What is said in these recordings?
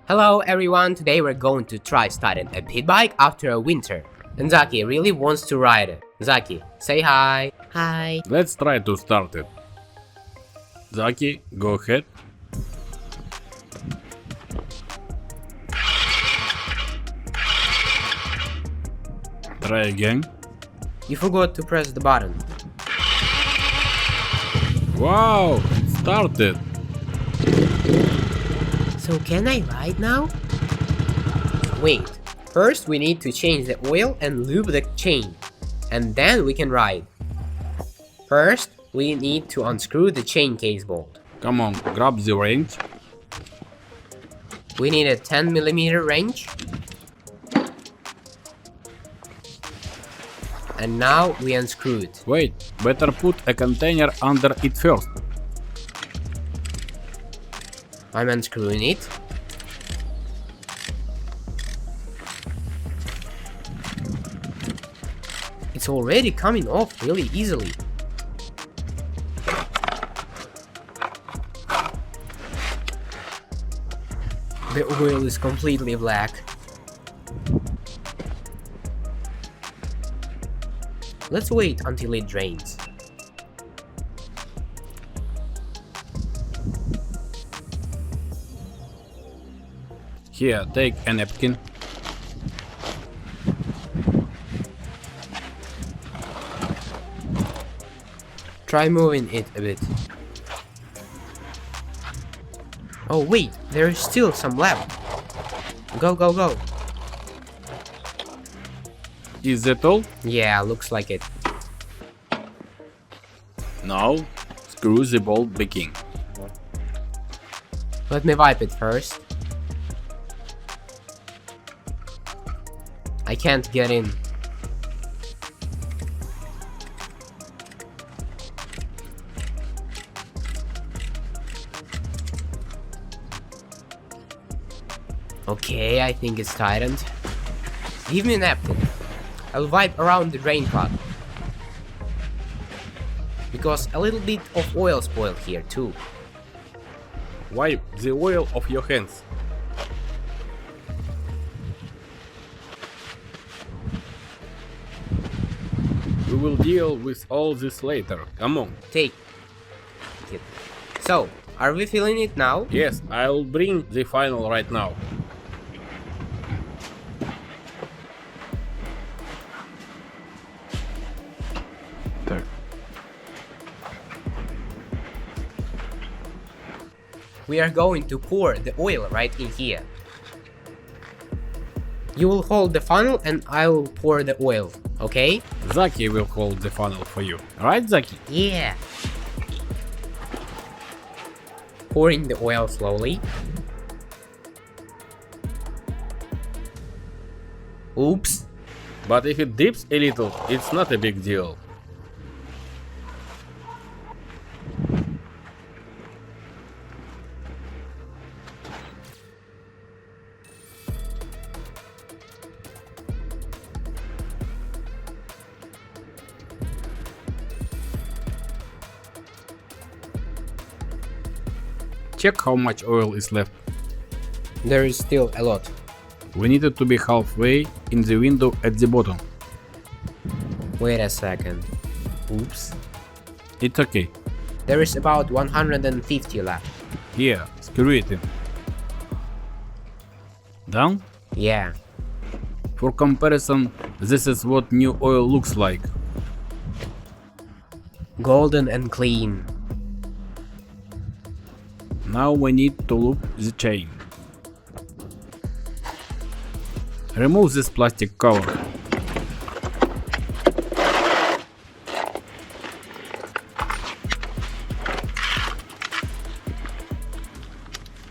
Hello everyone, today we're going to try starting a pit bike after a winter. And Zaki really wants to ride it. Zaki, say hi. Hi. Let's try to start it. Zaki, go ahead. Try again. You forgot to press the button. Wow, it started. So can I ride now? Wait, first we need to change the oil and lube the chain. And then we can ride. First, we need to unscrew the chain case bolt. Come on, grab the wrench. We need a 10mm wrench. And now we unscrew it. Wait, better put a container under it first. I'm unscrewing it. It's already coming off really easily. The oil is completely black. Let's wait until it drains. Here, take a napkin. Try moving it a bit. Oh wait, there is still some left. Go, go, go. Is that all? Yeah, looks like it. Now, screw the bolt back in. Let me wipe it first. I can't get in. Okay, I think it's tightened. Give me a napkin. I'll wipe around the drain plug. Because a little bit of oil spoiled here too. Wipe the oil off your hands. We will deal with all this later. Come on. Take it. So, are we filling it now? Yes, I'll bring the final right now. We are going to pour the oil right in here. You will hold the funnel and I will pour the oil, okay? Zaki will hold the funnel for you. Right, Zaki? Yeah. Pouring the oil slowly. Oops. But if it dips a little, it's not a big deal. Check how much oil is left. There is still a lot. We need it to be halfway in the window at the bottom. Wait a second. Oops. It's okay. There is about 150 left. Here, screw it in. Down? Yeah. For comparison, this is what new oil looks like. Golden and clean. Now we need to loop the chain. Remove this plastic cover.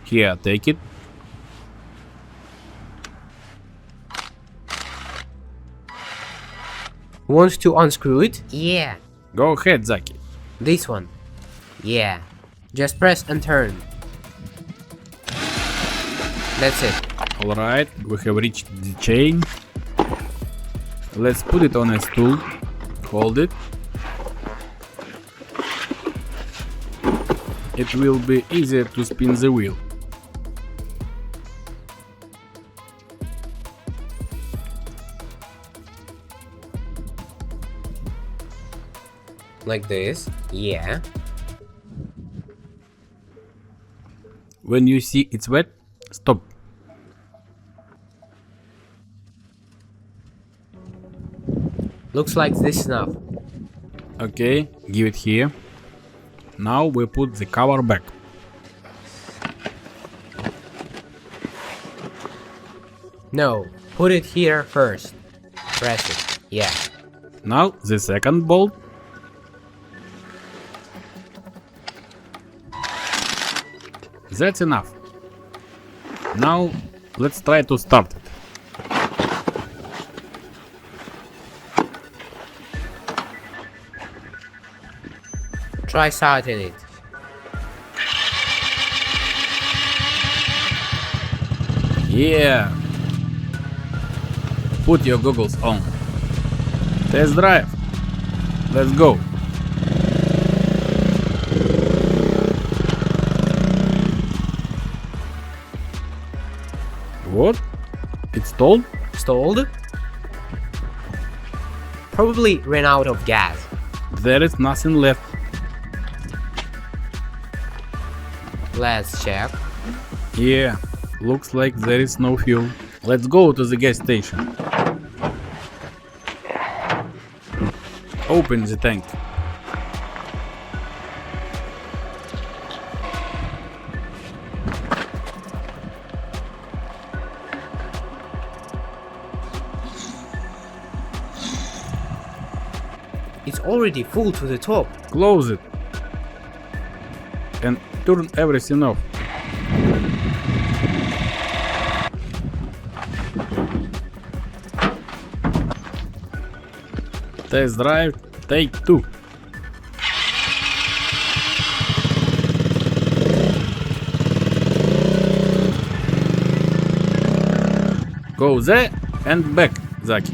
Here, take it. Want to unscrew it? Yeah. Go ahead, Zaki. This one? Yeah. Just press and turn. That's it. Alright, we have reached the chain. Let's put it on a stool. Hold it. It will be easier to spin the wheel. Like this. Yeah. When you see it's wet, stop. Looks like this is enough. Okay, give it here. Now we put the cover back. No, put it here first. Press it. Yeah. Now the second bolt. That's enough. Now let's try to start it. Try starting it. Yeah. Put your goggles on. Test drive. Let's go. What? It's stalled? Stalled? Probably ran out of gas. There is nothing left. Let's check. Yeah, looks like there is no fuel. Let's go to the gas station. Open the tank. It's already full to the top. Close it. And turn everything off. Test drive, take 2. Go there and back, Zaki.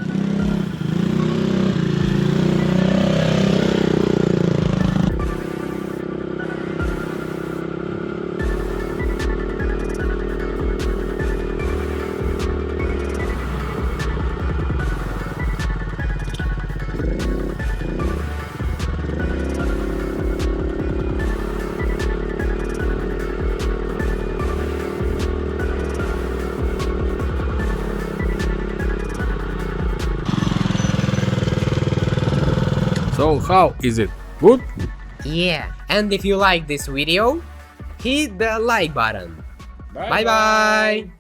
So how is it? Good? Yeah, and if you like this video, hit the like button. Bye bye!